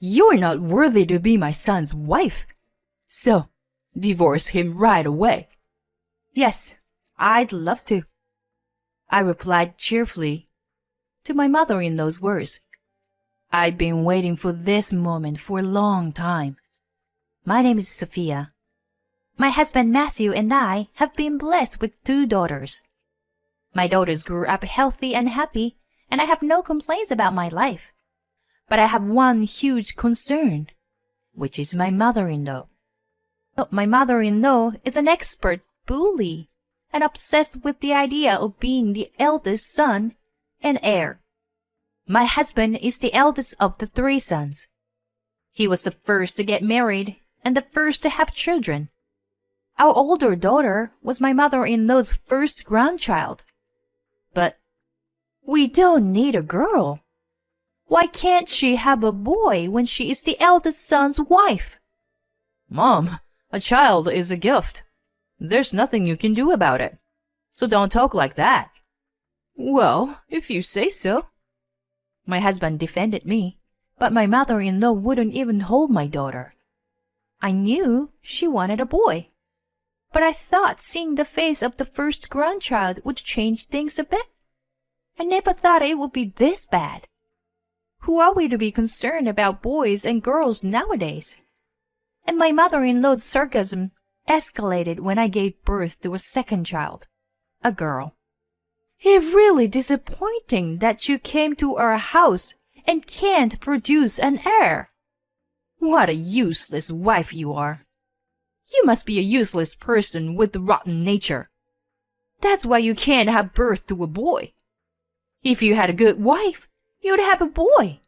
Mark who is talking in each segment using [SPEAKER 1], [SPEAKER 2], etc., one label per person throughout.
[SPEAKER 1] You're not worthy to be my son's wife. So, divorce him right away." "Yes, I'd love to," I replied cheerfully. To my mother-in-law's words, "I've been waiting for this moment for a long time. My name is Sophia. My husband Matthew and I have been blessed with 2 daughters. My daughters grew up healthy and happy, and I have no complaints about my life. But I have one huge concern, which is my mother-in-law. My mother-in-law is an expert bully and obsessed with the idea of being the eldest son and heir. My husband is the eldest of the 3 sons. He was the first to get married and the first to have children. Our older daughter was my mother-in-law's first grandchild. But we don't need a girl. Why can't she have a boy when she is the eldest son's wife?" "Mom, a child is a gift. There's nothing you can do about it. So don't talk like that." "Well, if you say so." My husband defended me, but my mother-in-law wouldn't even hold my daughter. I knew she wanted a boy, but I thought seeing the face of the first grandchild would change things a bit. I never thought it would be this bad. Who are we to be concerned about boys and girls nowadays? And my mother-in-law's sarcasm escalated when I gave birth to a second child, a girl. "It's really disappointing that you came to our house and can't produce an heir. What a useless wife you are. You must be a useless person with a rotten nature. That's why you can't have birth to a boy. If you had a good wife, you'd have a boy.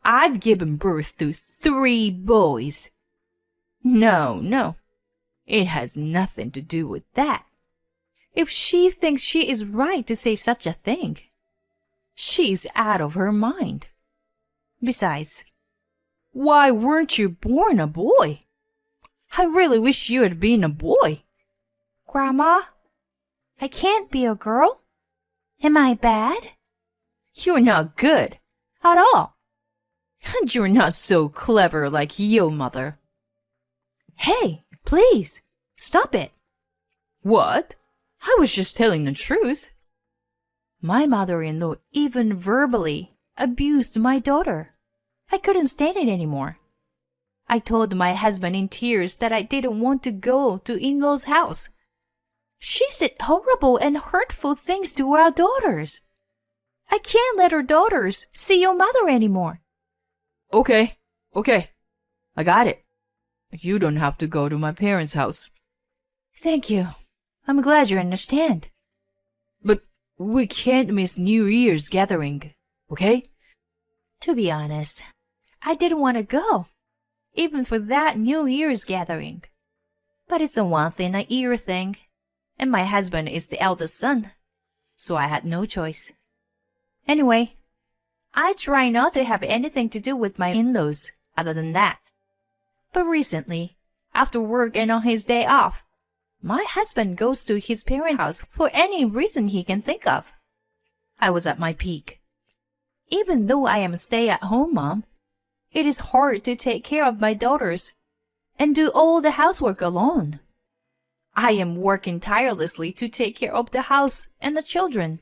[SPEAKER 1] I've given birth to 3 boys. No, it has nothing to do with that. If she thinks she is right to say such a thing, she's out of her mind. Besides, why weren't you born a boy? I really wish you had been a boy." "Grandma, I can't be a girl. Am I bad?" "You're not good at all. And you're not so clever like your mother." "Hey, please, stop it." "What? I was just telling the truth." My mother-in-law even verbally abused my daughter. I couldn't stand it anymore. I told my husband in tears that I didn't want to go to in-law's house. She said horrible and hurtful things to our daughters. I can't let our daughters see your mother anymore. Okay, I got it. You don't have to go to my parents' house." "Thank you. I'm glad you understand." "But we can't miss New Year's gathering, okay?" To be honest, I didn't want to go, even for that New Year's gathering. But it's a once-in-a-year thing, and my husband is the eldest son, so I had no choice. Anyway, I try not to have anything to do with my in-laws other than that. But recently, after work and on his day off, my husband goes to his parents' house for any reason he can think of. I was at my peak. Even though I am a stay-at-home mom, it is hard to take care of my daughters and do all the housework alone. I am working tirelessly to take care of the house and the children.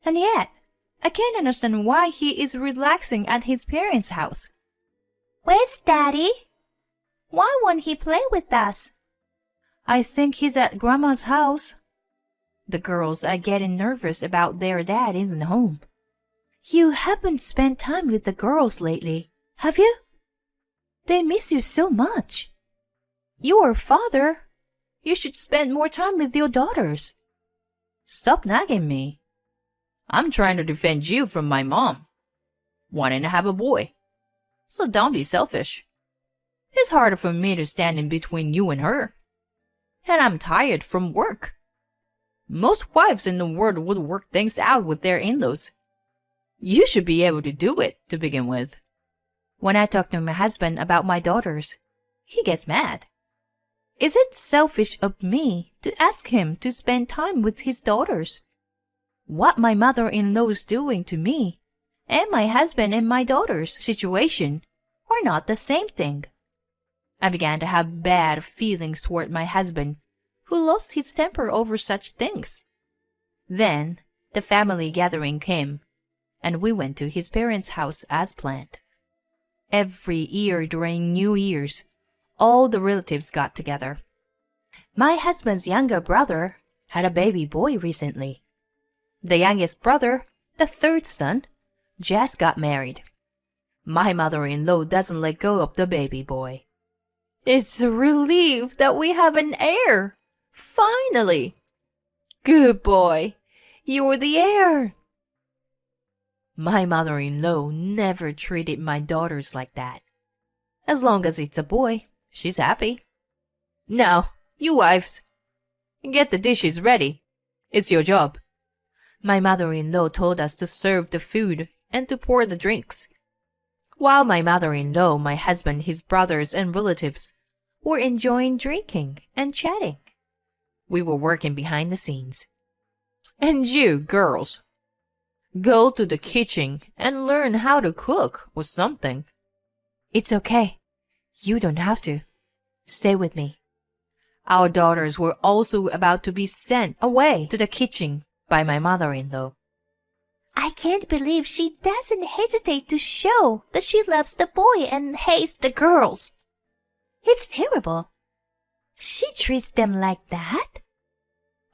[SPEAKER 1] And yet, I can't understand why he is relaxing at his parents' house. "Where's Daddy? Why won't he play with us?" "I think he's at Grandma's house." The girls are getting nervous about their dad isn't home. "You haven't spent time with the girls lately, have you? They miss you so much. You're a father. You should spend more time with your daughters." "Stop nagging me. I'm trying to defend you from my mom, wanting to have a boy. So don't be selfish. It's harder for me to stand in between you and her. And I'm tired from work. Most wives in the world would work things out with their in-laws. You should be able to do it to begin with." When I talk to my husband about my daughters, he gets mad. Is it selfish of me to ask him to spend time with his daughters? What my mother-in-law is doing to me, and my husband and my daughter's situation, are not the same thing. I began to have bad feelings toward my husband, who lost his temper over such things. Then the family gathering came, and we went to his parents' house as planned. Every year during New Year's, all the relatives got together. My husband's younger brother had a baby boy recently. The youngest brother, the third son, just got married. My mother-in-law doesn't let go of the baby boy. It's a relief that we have an heir. Finally! Good boy, you're the heir. My mother-in-law never treated my daughters like that. As long as it's a boy, she's happy. Now, you wives, get the dishes ready. It's your job. My mother-in-law told us to serve the food and to pour the drinks. While my mother-in-law, my husband, his brothers, and relatives were enjoying drinking and chatting, we were working behind the scenes. And you, girls, go to the kitchen and learn how to cook or something. It's okay. You don't have to. Stay with me. Our daughters were also about to be sent away to the kitchen by my mother-in-law.
[SPEAKER 2] I can't believe she doesn't hesitate to show that she loves the boy and hates the girls. It's terrible. She treats them like that?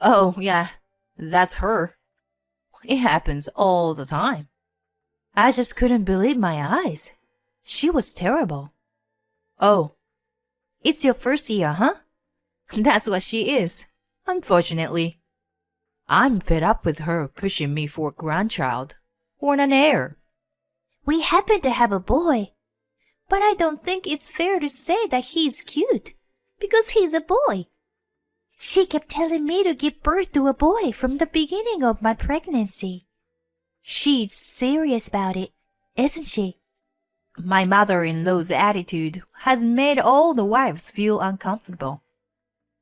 [SPEAKER 1] Oh, yeah, that's her. It happens all the time. I just couldn't believe my eyes. She was terrible. Oh, it's your first year, huh? That's what she is, unfortunately. I'm fed up with her pushing me for a grandchild or an heir.
[SPEAKER 2] We happen to have a boy, but I don't think it's fair to say that he's cute, because he's a boy. She kept telling me to give birth to a boy from the beginning of my pregnancy. She's serious about it, isn't she?
[SPEAKER 1] My mother-in-law's attitude has made all the wives feel uncomfortable.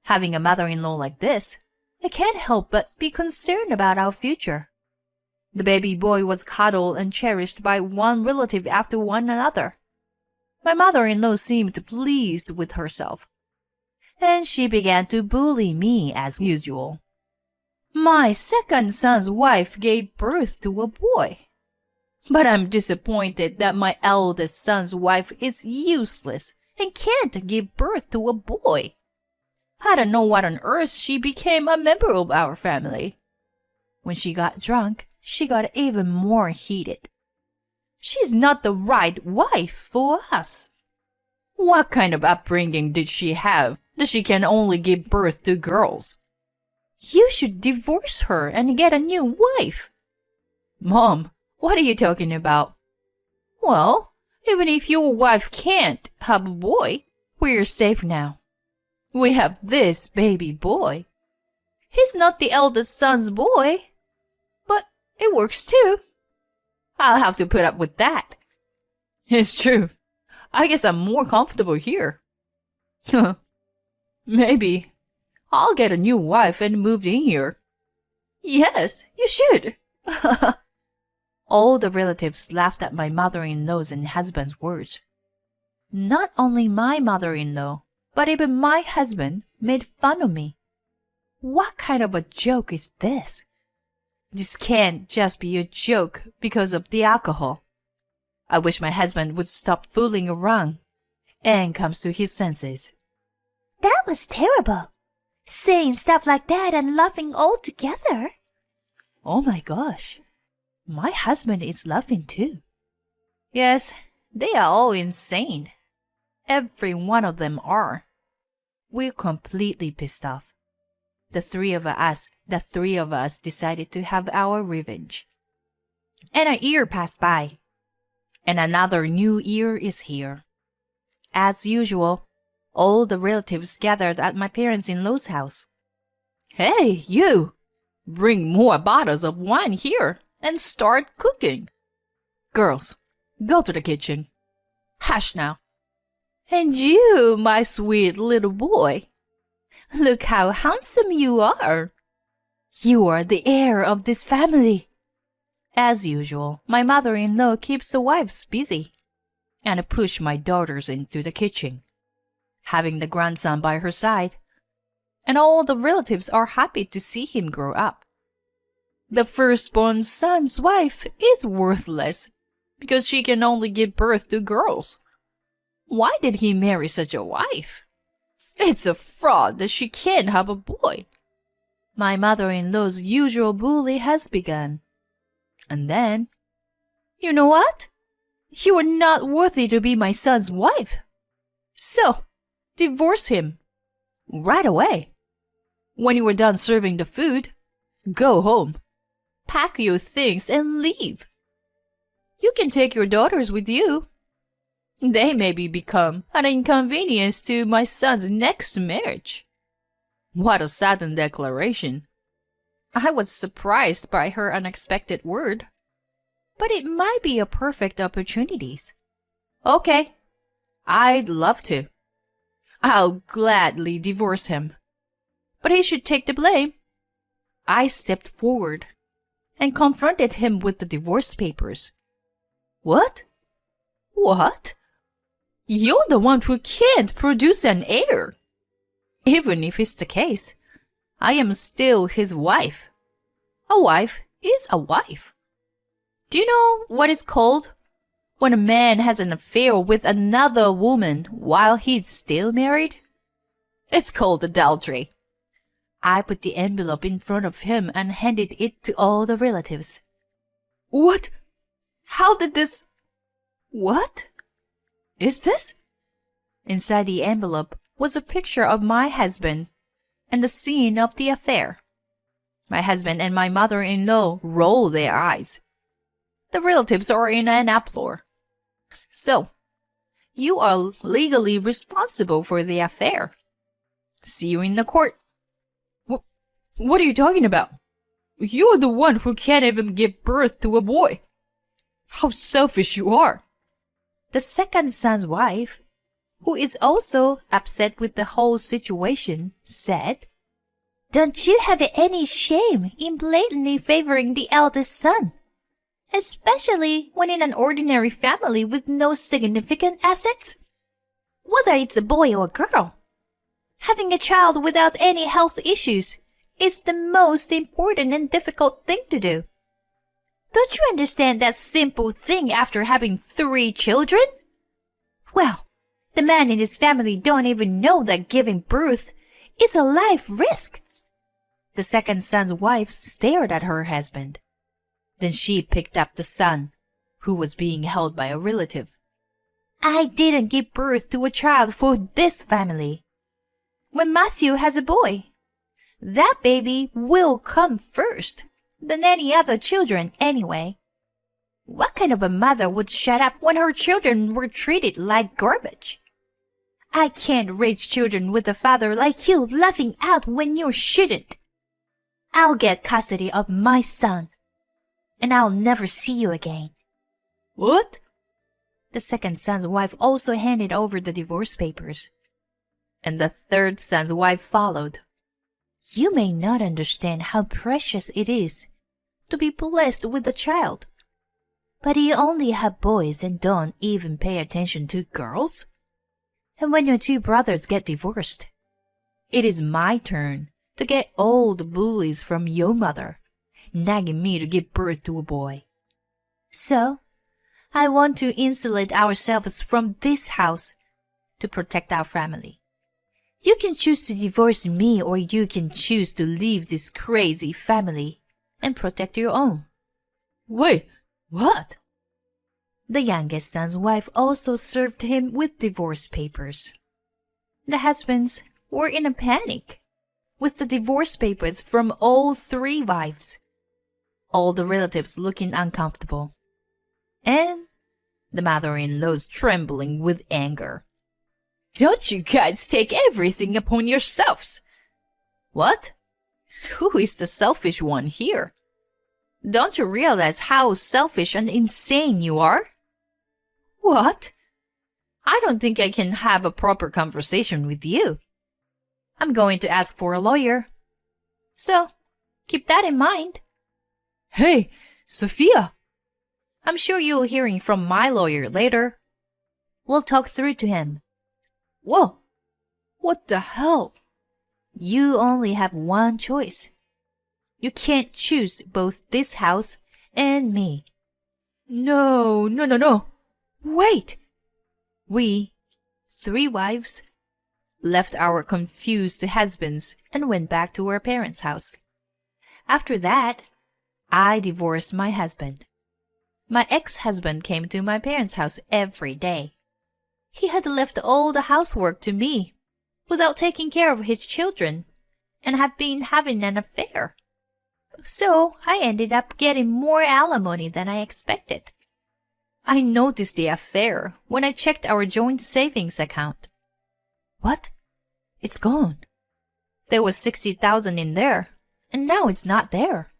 [SPEAKER 1] Having a mother-in-law like this, I can't help but be concerned about our future. The baby boy was cuddled and cherished by one relative after one another. My mother-in-law seemed pleased with herself, and she began to bully me as usual. My second son's wife gave birth to a boy, but I'm disappointed that my eldest son's wife is useless and can't give birth to a boy. I don't know what on earth she became a member of our family. When she got drunk, she got even more heated. She's not the right wife for us. What kind of upbringing did she have that she can only give birth to girls? You should divorce her and get a new wife. Mom, what are you talking about? Well, even if your wife can't have a boy, we're safe now. We have this baby boy. He's not the eldest son's boy, but it works too. I'll have to put up with that. It's true. I guess I'm more comfortable here. Maybe I'll get a new wife and move in here. Yes, you should. All the relatives laughed at my mother-in-law's and husband's words. Not only my mother-in-law, but even my husband made fun of me. What kind of a joke is this? This can't just be a joke because of the alcohol. I wish my husband would stop fooling around and comes to his senses.
[SPEAKER 2] That was terrible. Saying stuff like that and laughing all together.
[SPEAKER 1] Oh my gosh. My husband is laughing too. Yes, they are all insane. Every one of them are. We're completely pissed off. The three of us decided to have our revenge. And a year passed by. And another new year is here. As usual, all the relatives gathered at my parents-in-law's house. Hey, you! Bring more bottles of wine here and start cooking. Girls, go to the kitchen. Hush now. And you, my sweet little boy, look how handsome you are. You are the heir of this family. As usual, my mother-in-law keeps the wives busy. and pushed my daughters into the kitchen, having the grandson by her side, and all the relatives are happy to see him grow up. The firstborn son's wife is worthless because she can only give birth to girls. Why did he marry such a wife? It's a fraud that she can't have a boy. My mother-in-law's usual bully has begun. And then, you know what? You are not worthy to be my son's wife. So, divorce him. Right away. When you are done serving the food, go home. Pack your things and leave. You can take your daughters with you. They maybe become an inconvenience to my son's next marriage. What a sudden declaration. I was surprised by her unexpected word. But it might be a perfect opportunity. Okay, I'd love to. I'll gladly divorce him. But he should take the blame. I stepped forward and confronted him with the divorce papers. What? What? You're the one who can't produce an heir. Even if it's the case, I am still his wife. A wife is a wife. Do you know what it's called when a man has an affair with another woman while he's still married? It's called adultery. I put the envelope in front of him and handed it to all the relatives. What? How did this... What? Is this? Inside the envelope was a picture of my husband and the scene of the affair. My husband and my mother-in-law roll their eyes. The relatives are in an uproar. So, you are legally responsible for the affair. See you in the court. What are you talking about? You're the one who can't even give birth to a boy. How selfish you are. The second son's wife, who is also upset with the whole situation, said,
[SPEAKER 2] Don't you have any shame in blatantly favoring the eldest son? Especially when in an ordinary family with no significant assets? Whether it's a boy or a girl. Having a child without any health issues is the most important and difficult thing to do. Don't you understand that simple thing after having 3 children? Well, the man in his family don't even know that giving birth is a life risk. The second son's wife stared at her husband. Then she picked up the son, who was being held by a relative. I didn't give birth to a child for this family. When Matthew has a boy, that baby will come first than any other children anyway. What kind of a mother would shut up when her children were treated like garbage? I can't raise children with a father like you laughing out when you shouldn't. I'll get custody of my son, and I'll never see you again. What? The second son's wife also handed over the divorce papers, and the third son's wife followed. You may not understand how precious it is to be blessed with a child, but you only have boys and don't even pay attention to girls. And when your 2 brothers get divorced, it is my turn to get all the bullies from your mother, nagging me to give birth to a boy. So, I want to insulate ourselves from this house to protect our family. You can choose to divorce me, or you can choose to leave this crazy family and protect your own. Wait, what? The youngest son's wife also served him with divorce papers. The husbands were in a panic, with the divorce papers from all 3 wives. All the relatives looking uncomfortable. And the mother-in-law's trembling with anger. Don't you guys take everything upon yourselves? What? Who is the selfish one here? Don't you realize how selfish and insane you are? What? I don't think I can have a proper conversation with you. I'm going to ask for a lawyer. So, keep that in mind. Hey, Sophia! I'm sure you'll hearing from my lawyer later. We'll talk through to him.
[SPEAKER 1] Whoa! What the hell?
[SPEAKER 2] You only have one choice. You can't choose both this house and me.
[SPEAKER 1] No. Wait!
[SPEAKER 2] We, 3 wives, left our confused husbands and went back to our parents' house. After that, I divorced my husband. My ex-husband came to my parents' house every day. He had left all the housework to me without taking care of his children and had been having an affair. So I ended up getting more alimony than I expected. I noticed the affair when I checked our joint savings account.
[SPEAKER 1] What? It's gone.
[SPEAKER 2] There was 60,000 in there, and now it's not there.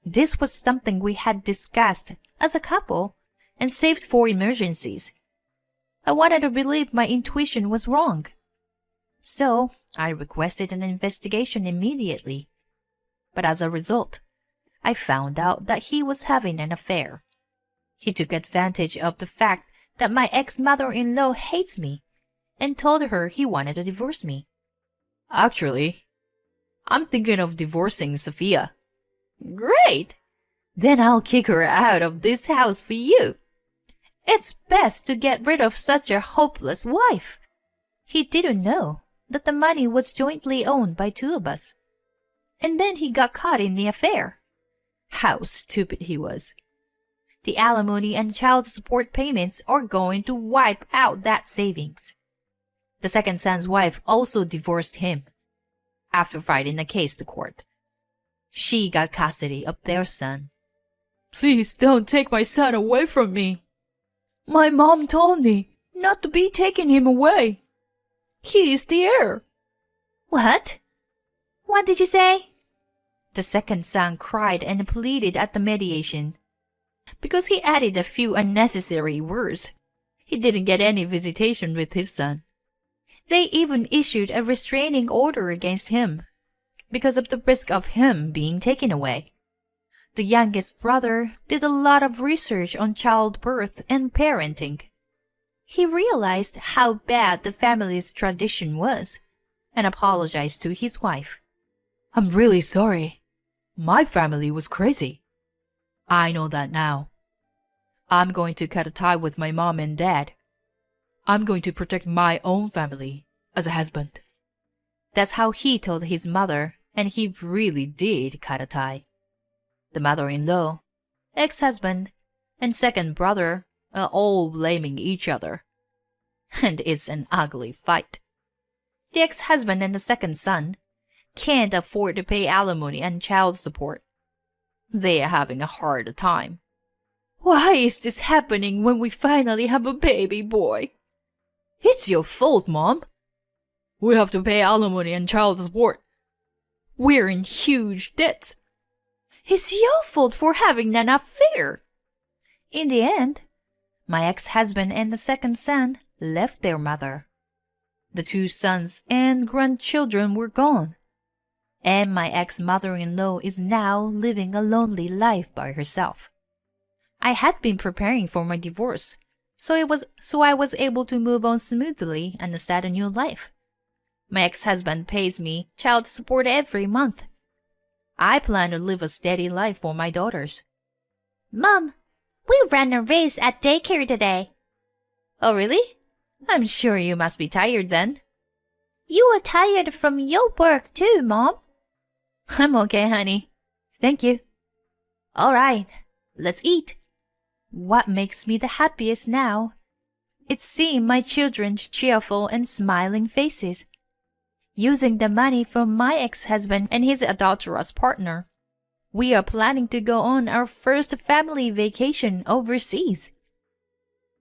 [SPEAKER 2] This was something we had discussed as a couple and saved for emergencies. I wanted to believe my intuition was wrong. So I requested an investigation immediately. But as a result, I found out that he was having an affair. He took advantage of the fact that my ex-mother-in-law hates me and told her he wanted to divorce me.
[SPEAKER 1] Actually, I'm thinking of divorcing Sophia.
[SPEAKER 2] Great! Then I'll kick her out of this house for you. It's best to get rid of such a hopeless wife. He didn't know that the money was jointly owned by 2 of us. And then he got caught in the affair.
[SPEAKER 1] How stupid he was.
[SPEAKER 2] The alimony and child support payments are going to wipe out that savings. The second son's wife also divorced him after fighting the case to court. She got custody of their son.
[SPEAKER 1] Please don't take my son away from me. My mom told me not to be taking him away. He is the heir.
[SPEAKER 2] What? What did you say? The second son cried and pleaded at the mediation. Because he added a few unnecessary words, he didn't get any visitation with his son. They even issued a restraining order against him because of the risk of him being taken away. The youngest brother did a lot of research on childbirth and parenting. He realized how bad the family's tradition was and apologized to his wife.
[SPEAKER 1] I'm really sorry. My family was crazy. I know that now. I'm going to cut a tie with my mom and dad. I'm going to protect my own family as a husband.
[SPEAKER 2] That's how he told his mother, and he really did cut a tie. The mother-in-law, ex-husband, and second brother are all blaming each other. And it's an ugly fight. The ex-husband and the second son can't afford to pay alimony and child support. They are having a hard time.
[SPEAKER 1] Why is this happening when we finally have a baby boy? It's your fault, Mom. We have to pay alimony and child support. We're in huge debt.
[SPEAKER 2] It's your fault for having an affair. In the end, my ex-husband and the second son left their mother. The 2 sons and grandchildren were gone. And my ex-mother-in-law is now living a lonely life by herself. I had been preparing for my divorce, so I was able to move on smoothly and start a new life. My ex-husband pays me child support every month. I plan to live a steady life for my daughters. Mom, we ran a race at daycare today. Oh, really? I'm sure you must be tired then. You are tired from your work too, Mom. I'm okay, honey. Thank you. All right, let's eat. What makes me the happiest now? It's seeing my children's cheerful and smiling faces. Using the money from my ex-husband and his adulterous partner, we are planning to go on our first family vacation overseas.